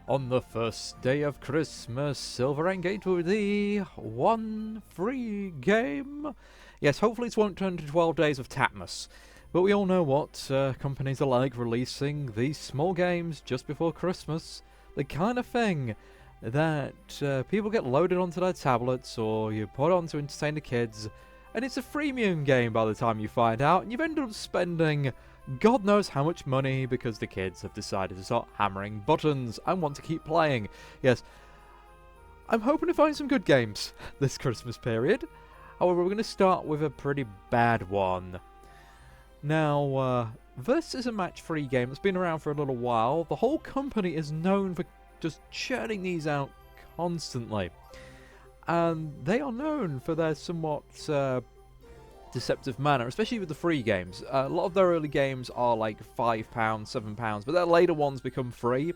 On the first day of Christmas, Silverain gave to thee one free game. Yes, hopefully it won't turn to 12 days of Tatmas. But we all know what companies are like, releasing these small games just before Christmas. The kind of thing that people get loaded onto their tablets or you put on to entertain the kids. And it's a freemium game by the time you find out, and you've ended up spending God knows how much money because the kids have decided to start hammering buttons and want to keep playing. Yes, I'm hoping to find some good games this Christmas period. However, we're going to start with a pretty bad one. Now, this is a match-free game that's been around for a little while. The whole company is known for just churning these out constantly. And they are known for their somewhat deceptive manner, especially with the free games. A lot of their early games are like £5, £7, but their later ones become free.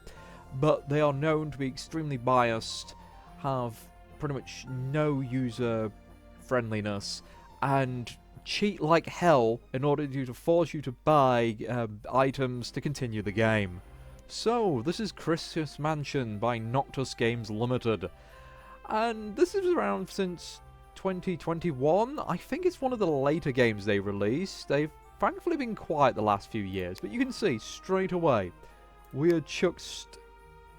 But they are known to be extremely biased, have pretty much no user friendliness, and cheat like hell in order to force you to buy items to continue the game. So, this is Christmas Mansion by Notus Games Ltd. And this is around since 2021. I think it's one of the later games they released. They've thankfully been quiet the last few years, but you can see straight away we are chucked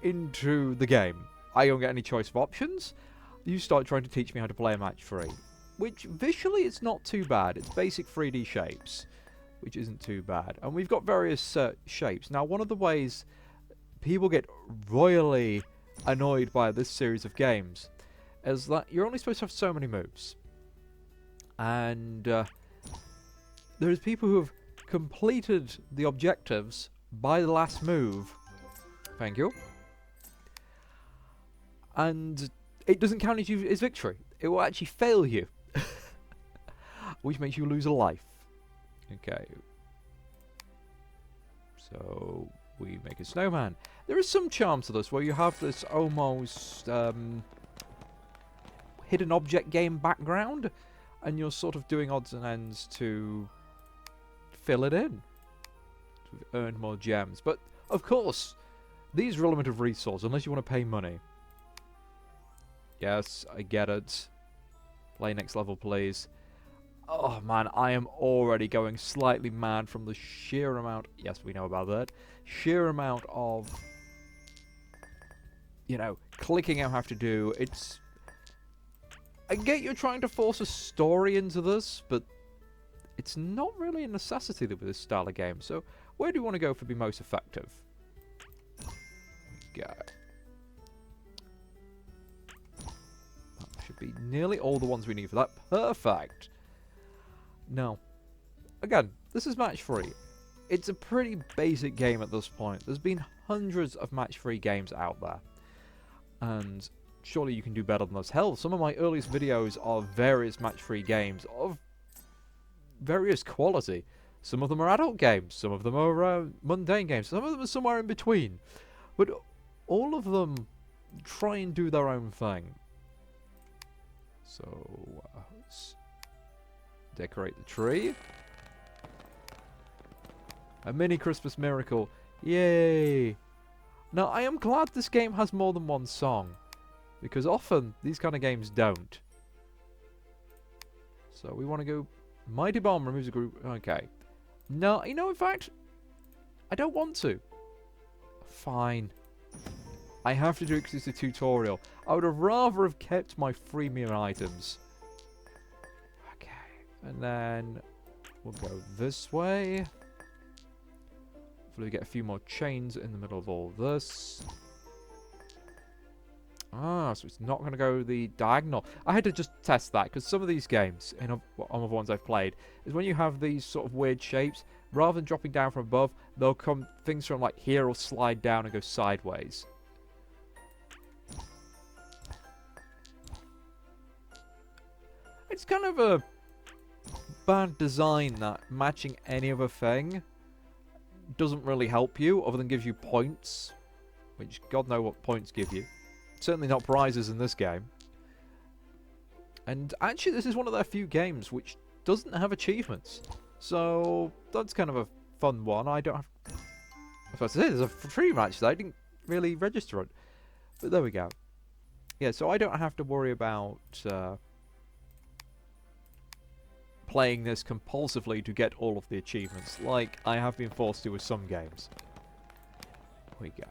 into the game. I don't get any choice of options. You start trying to teach me how to play a match free, which visually it's not too bad. It's basic 3D shapes, which isn't too bad. And we've got various shapes. Now, one of the ways people get royally annoyed by this series of games is that you're only supposed to have so many moves. And there's people who have completed the objectives by the last move. Thank you. And it doesn't count as victory. It will actually fail you. Which makes you lose a life. Okay. So, we make a snowman. There is some charm to this, where you have this almost hidden object game background, and you're sort of doing odds and ends to fill it in. To earn more gems. But, of course, these are limited resource, unless you want to pay money. Yes, I get it. Play next level, please. Oh, man, I am already going slightly mad from the sheer amount... Yes, we know about that. Sheer amount of... You know, clicking I have to do. It's... I get you're trying to force a story into this, but it's not really a necessity with this style of game. So, where do you want to go for be most effective? Go. That should be nearly all the ones we need for that. Perfect! Now, again, this is match-free. It's a pretty basic game at this point. There's been hundreds of match-free games out there. And surely you can do better than this. Hell, some of my earliest videos are various match-free games of various quality. Some of them are adult games, some of them are mundane games, some of them are somewhere in between. But all of them try and do their own thing. So, let's decorate the tree. A mini Christmas miracle. Yay! Now, I am glad this game has more than one song, because often these kind of games don't. So we want to go... Mighty Bomb removes a group... Okay. No, you know, in fact, I don't want to. Fine. I have to do it because it's a tutorial. I would have rather have kept my freemium items. Okay. And then we'll go this way. Hopefully we get a few more chains in the middle of all this. Ah, so it's not going to go the diagonal. I had to just test that, because some of these games, on the ones I've played, is when you have these sort of weird shapes, rather than dropping down from above, they'll come, things from like here will slide down and go sideways. It's kind of a bad design that matching any other thing doesn't really help you, other than gives you points, which God knows what points give you. Certainly not prizes in this game. And actually, this is one of their few games which doesn't have achievements. So, that's kind of a fun one. I don't have... I was about to say, there's a free match that I didn't really register it. But there we go. Yeah, so I don't have to worry about playing this compulsively to get all of the achievements, like I have been forced to with some games. Here we go.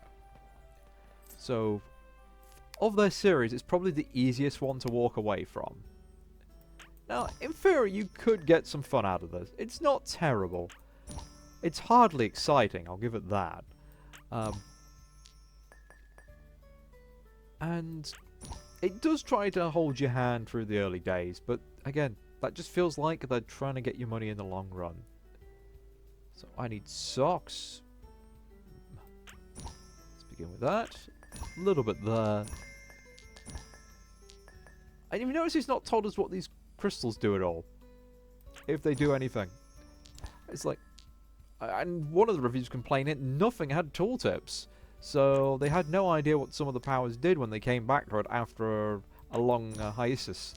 So, of their series, it's probably the easiest one to walk away from. Now, in theory, you could get some fun out of this. It's not terrible. It's hardly exciting, I'll give it that. And it does try to hold your hand through the early days, but again, that just feels like they're trying to get your money in the long run. So I need socks. Let's begin with that. A little bit there. And you notice he's not told us what these crystals do at all. If they do anything. It's like... And one of the reviews complaining nothing had tooltips. So they had no idea what some of the powers did when they came back to it after a long hiatus.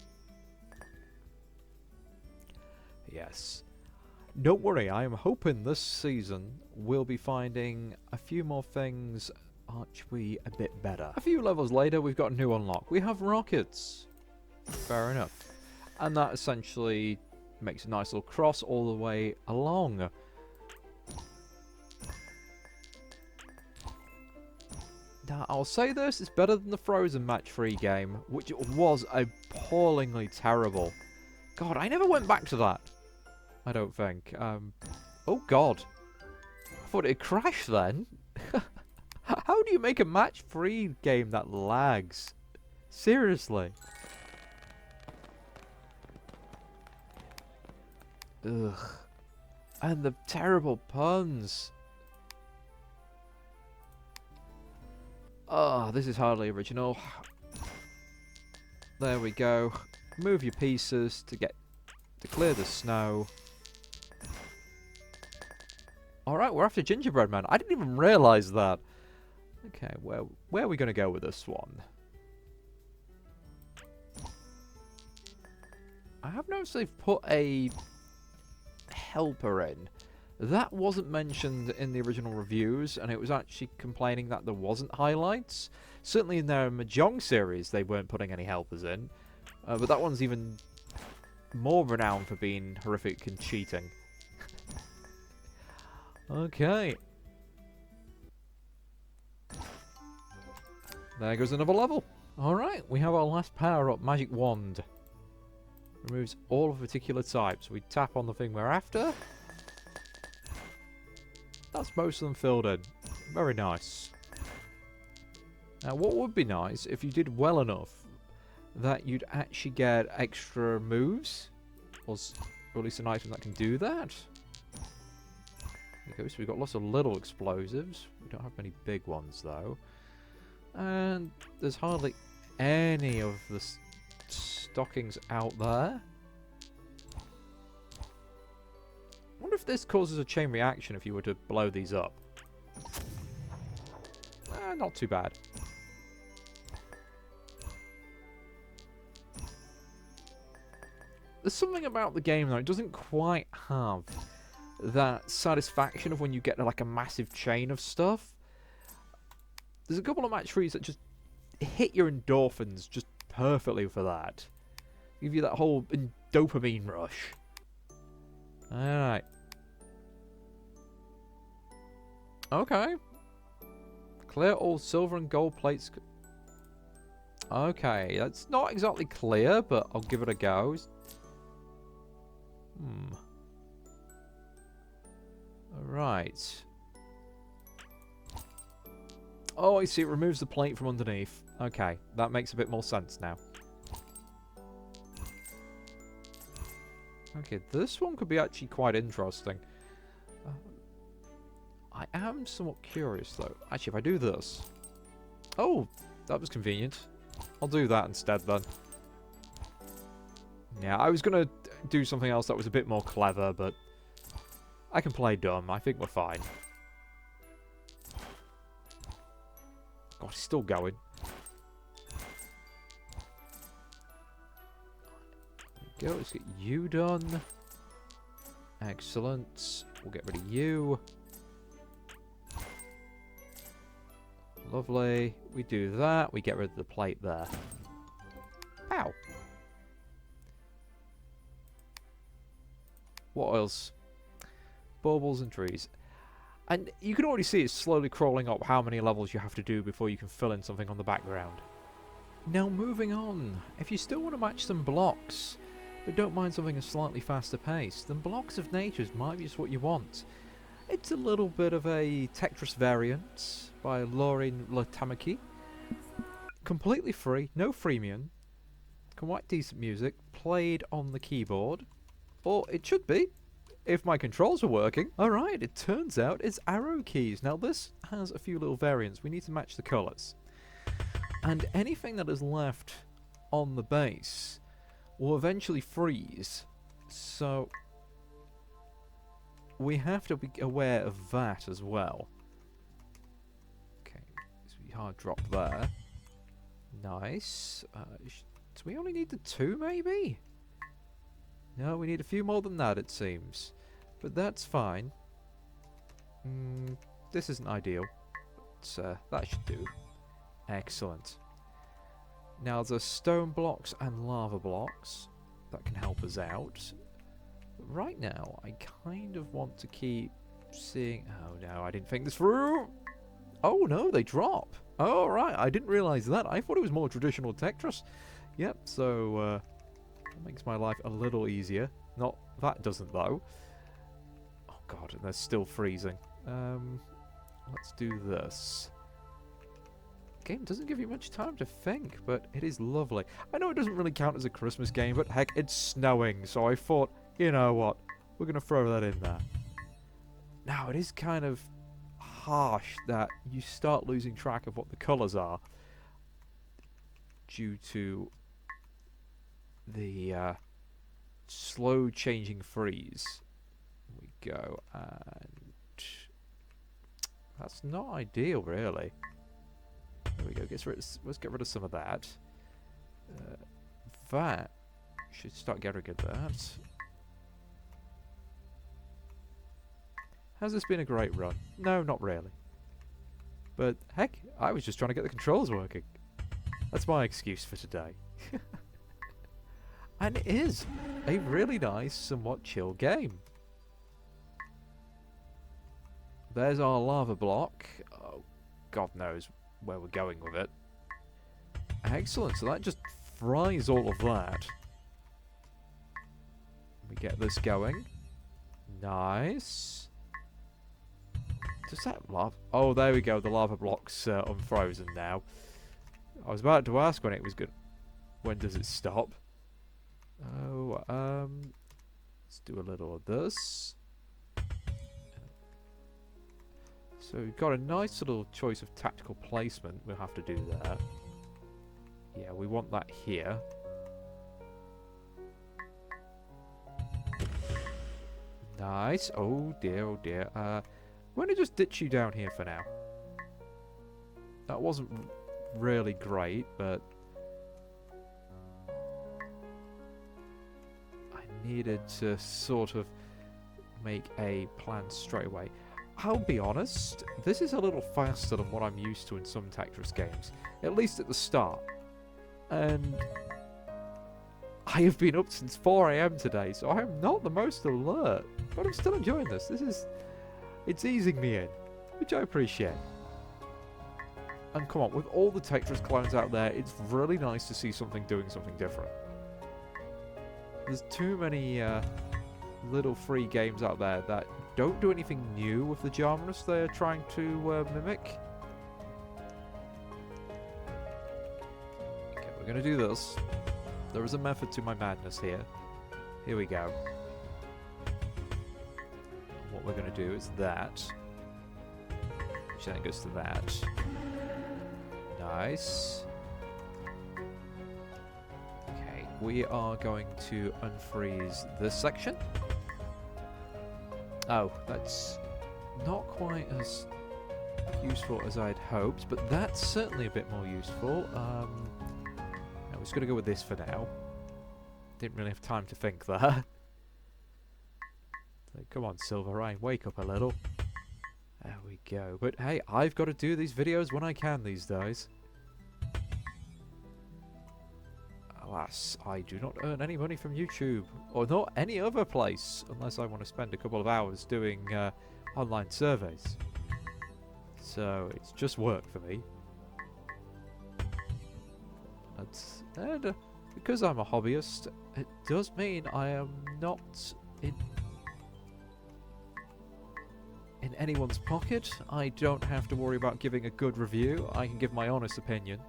Yes. Don't worry, I am hoping this season we'll be finding a few more things actually a bit better. A few levels later, we've got a new unlock. We have rockets. Fair enough. And that essentially makes a nice little cross all the way along. Now, I'll say this, it's better than the Frozen match-free game, which was appallingly terrible. God, I never went back to that. I don't think. Oh, God. I thought it crashed then. How do you make a match-free game that lags? Seriously. Ugh. And the terrible puns. Oh, this is hardly original. There we go. Move your pieces to clear the snow. Alright, we're after Gingerbread Man. I didn't even realise that. Okay, where are we going to go with this one? I have noticed they've put a helper in. That wasn't mentioned in the original reviews, and it was actually complaining that there wasn't highlights. Certainly in their Mahjong series, they weren't putting any helpers in. But that one's even more renowned for being horrific and cheating. Okay. There goes another level. Alright, we have our last power-up, Magic Wand. Removes all of particular types. We tap on the thing we're after. That's most of them filled in. Very nice. Now, what would be nice, if you did well enough, that you'd actually get extra moves, or at least an item that can do that. Okay, so we've got lots of little explosives. We don't have many big ones, though. And there's hardly any of the stockings out there. I wonder if this causes a chain reaction if you were to blow these up. Not too bad. There's something about the game, though. It doesn't quite have that satisfaction of when you get like a massive chain of stuff. There's a couple of match threes that just hit your endorphins just perfectly for that. Give you that whole dopamine rush. Alright. Okay. Clear all silver and gold plates. Okay, that's not exactly clear, but I'll give it a go. Alright. Oh, I see. It removes the plate from underneath. Okay, that makes a bit more sense now. Okay, this one could be actually quite interesting. I am somewhat curious, though. Actually, if I do this... Oh, that was convenient. I'll do that instead, then. Yeah, I was going to do something else that was a bit more clever, but... I can play dumb. I think we're fine. God, it's still going. There we go, let's get you done. Excellent. We'll get rid of you. Lovely. We do that. We get rid of the plate there. Ow. What else? Baubles and trees. And you can already see it's slowly crawling up how many levels you have to do before you can fill in something on the background. Now moving on. If you still want to match some blocks, but don't mind something a slightly faster pace, then Blocks of Natures might be just what you want. It's a little bit of a Tetris variant by Lauri Lehtomäki. Completely free, no freemium. Quite decent music, played on the keyboard. Or it should be, if my controls are working. Alright, it turns out it's arrow keys. Now this has a few little variants. We need to match the colours. And anything that is left on the base will eventually freeze. So we have to be aware of that as well. Okay, so we hard drop there. Nice. Do we only need the 2 maybe? No, we need a few more than that it seems. But that's fine. This isn't ideal. But that should do. Excellent. Now there's stone blocks and lava blocks that can help us out. But right now, I kind of want to keep seeing... Oh no, I didn't think this through! Oh no, they drop! Oh right, I didn't realise that. I thought it was more traditional Tetris. Yep, so that makes my life a little easier. Not that doesn't though. Oh god, and they're still freezing. Let's do this. Game doesn't give you much time to think, but it is lovely. I know it doesn't really count as a Christmas game, but heck, it's snowing, so I thought, you know what, we're going to throw that in there. Now, it is kind of harsh that you start losing track of what the colours are due to the slow changing freeze. There we go, and that's not ideal, really. There we go. Let's get rid of some of that. That should start getting rid of that. Has this been a great run? No, not really. But heck, I was just trying to get the controls working. That's my excuse for today. And it is a really nice, somewhat chill game. There's our lava block. Oh, God knows where we're going with it. Excellent, so that just fries all of that. We get this going. Nice. Does that lava... Oh, there we go, the lava block's unfrozen now. I was about to ask when it was good. When does it stop? Oh, let's do a little of this. So we've got a nice little choice of tactical placement. We'll have to do that. Yeah, we want that here. Nice. Oh dear, oh dear. I'm going to just ditch you down here for now. That wasn't really great, but I needed to sort of make a plan straight away. I'll be honest, this is a little faster than what I'm used to in some Tetris games, at least at the start. And I have been up since 4 AM today, so I am not the most alert, but I'm still enjoying this. It's easing me in, which I appreciate. And come on, with all the Tetris clones out there, it's really nice to see something doing something different. There's too many little free games out there that don't do anything new with the genres they're trying to mimic. Okay, we're going to do this. There is a method to my madness here. Here we go. And what we're going to do is that. Which then goes to that. Nice. Okay, we are going to unfreeze this section. Oh, that's not quite as useful as I'd hoped, but that's certainly a bit more useful. No, we're just going to go with this for now. Didn't really have time to think there. So, come on, Silverain, wake up a little. There we go. But hey, I've got to do these videos when I can these days. Alas, I do not earn any money from YouTube, or not any other place, unless I want to spend a couple of hours doing online surveys. So, it's just work for me. And because I'm a hobbyist, it does mean I am not in anyone's pocket. I don't have to worry about giving a good review. I can give my honest opinion.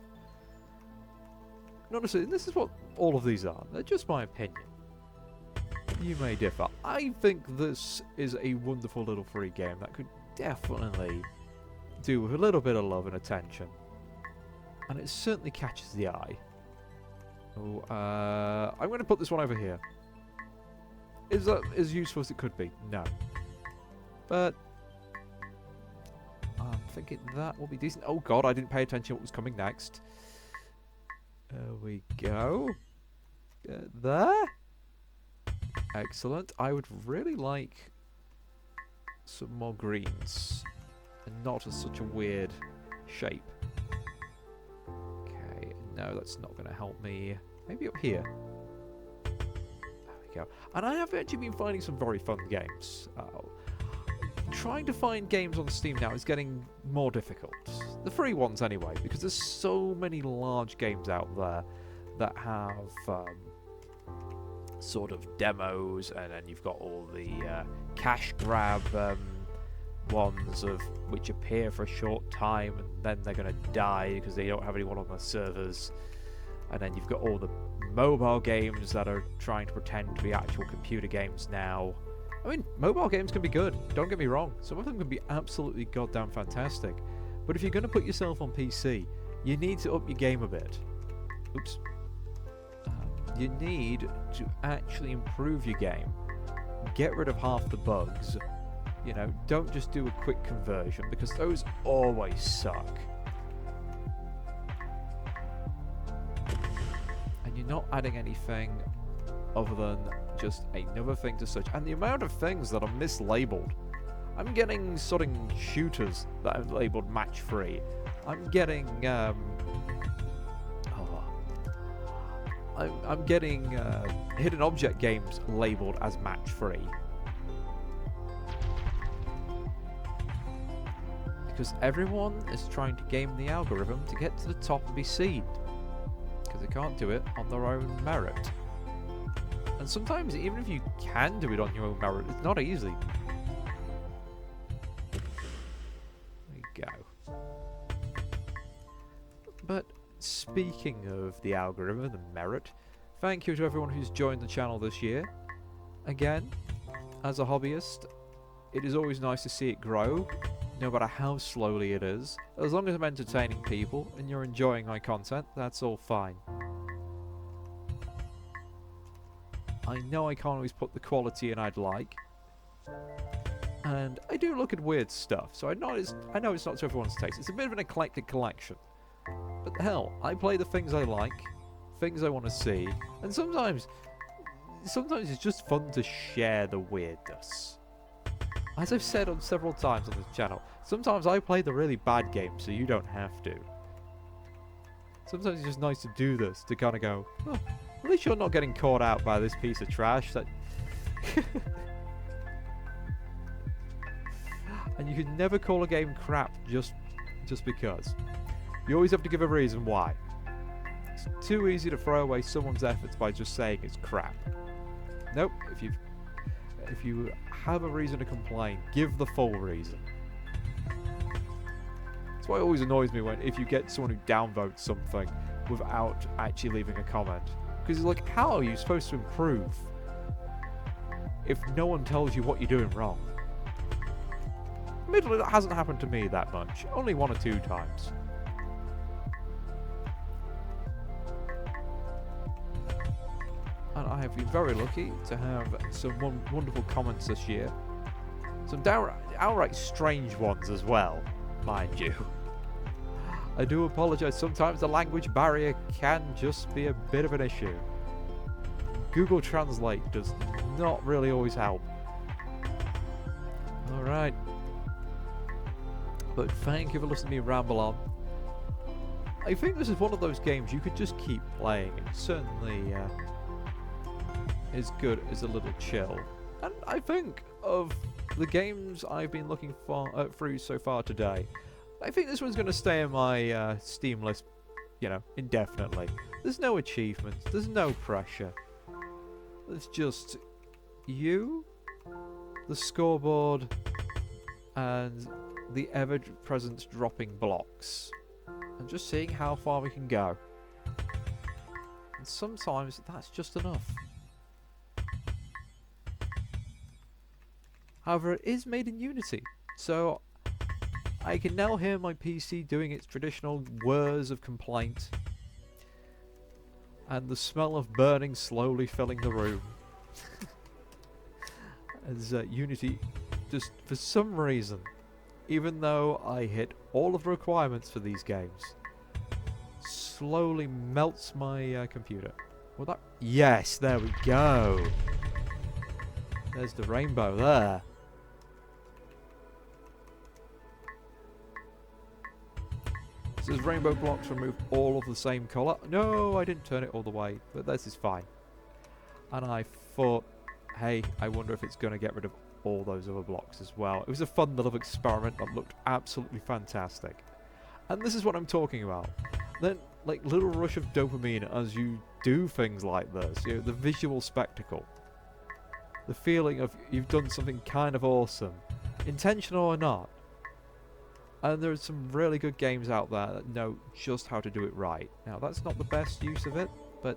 And honestly, this is what all of these are. They're just my opinion. You may differ. I think this is a wonderful little free game that could definitely do with a little bit of love and attention. And it certainly catches the eye. Oh, I'm going to put this one over here. Is that as useful as it could be? No. But I'm thinking that will be decent. Oh god, I didn't pay attention to what was coming next. There we go. There. Excellent. I would really like some more greens. And not as such a weird shape. Okay, no, that's not going to help me. Maybe up here. There we go. And I have actually been finding some very fun games. Trying to find games on Steam now is getting more difficult. The free ones anyway, because there's so many large games out there that have sort of demos, and then you've got all the cash grab ones of which appear for a short time and then they're going to die because they don't have anyone on their servers. And then you've got all the mobile games that are trying to pretend to be actual computer games now. I mean, mobile games can be good, don't get me wrong. Some of them can be absolutely goddamn fantastic. But if you're going to put yourself on PC, you need to up your game a bit. Oops. You need to actually improve your game. Get rid of half the bugs. You know, don't just do a quick conversion, because those always suck. And you're not adding anything other than just another thing to search. And the amount of things that are mislabeled. I'm getting sort of shooters that are labeled match free. I'm getting I'm getting hidden object games labeled as match free. Because everyone is trying to game the algorithm to get to the top and be seen. Because they can't do it on their own merit. And sometimes, even if you can do it on your own merit, it's not easy. There we go. But speaking of the algorithm and merit, thank you to everyone who's joined the channel this year. Again, as a hobbyist, it is always nice to see it grow, no matter how slowly it is. As long as I'm entertaining people and you're enjoying my content, that's all fine. I know I can't always put the quality in I'd like. And I do look at weird stuff, so I know it's not to everyone's taste. It's a bit of an eclectic collection. But hell, I play the things I like, things I want to see, and sometimes it's just fun to share the weirdness. As I've said on several times on this channel, sometimes I play the really bad games so you don't have to. Sometimes it's just nice to do this, to kind of go, oh, at least you're not getting caught out by this piece of trash that... And you can never call a game crap just because. You always have to give a reason why. It's too easy to throw away someone's efforts by just saying it's crap. Nope, if you have a reason to complain, give the full reason. That's why it always annoys me if you get someone who downvotes something without actually leaving a comment. Because it's like, how are you supposed to improve if no one tells you what you're doing wrong? Admittedly, that hasn't happened to me that much. Only 1 or 2 times. And I have been very lucky to have some wonderful comments this year. Some outright strange ones as well, mind you. I do apologise, sometimes the language barrier can just be a bit of an issue. Google Translate does not really always help. Alright. But thank you for listening to me ramble on. I think this is one of those games you could just keep playing. It certainly is good as a little chill. And I think of the games I've been looking for through so far today, I think this one's going to stay in my Steam list, you know, indefinitely. There's no achievements, there's no pressure. It's just you, the scoreboard, and the ever-present dropping blocks. And just seeing how far we can go. And sometimes that's just enough. However, it is made in Unity, so I can now hear my PC doing its traditional whirs of complaint. And the smell of burning slowly filling the room. As Unity, just for some reason, even though I hit all of the requirements for these games, slowly melts my computer. Well, that... Yes, there we go. There's the rainbow there. It says rainbow blocks remove all of the same colour. No, I didn't turn it all the way, but this is fine. And I thought, hey, I wonder if it's going to get rid of all those other blocks as well. It was a fun little experiment that looked absolutely fantastic. And this is what I'm talking about. Then, like, little rush of dopamine as you do things like this. You know, the visual spectacle. The feeling of you've done something kind of awesome. Intentional or not. And there's some really good games out there that know just how to do it right. Now, that's not the best use of it, but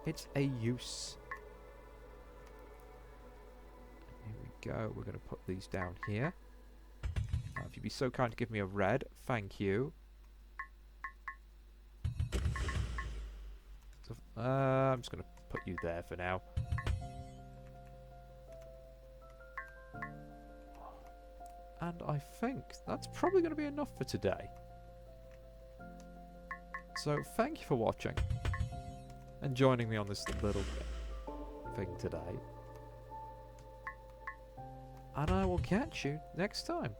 it's a use. Here we go. We're going to put these down here. Now, if you'd be so kind to give me a red, thank you. So, I'm just going to put you there for now. And I think that's probably going to be enough for today. So thank you for watching and joining me on this little thing today. And I will catch you next time.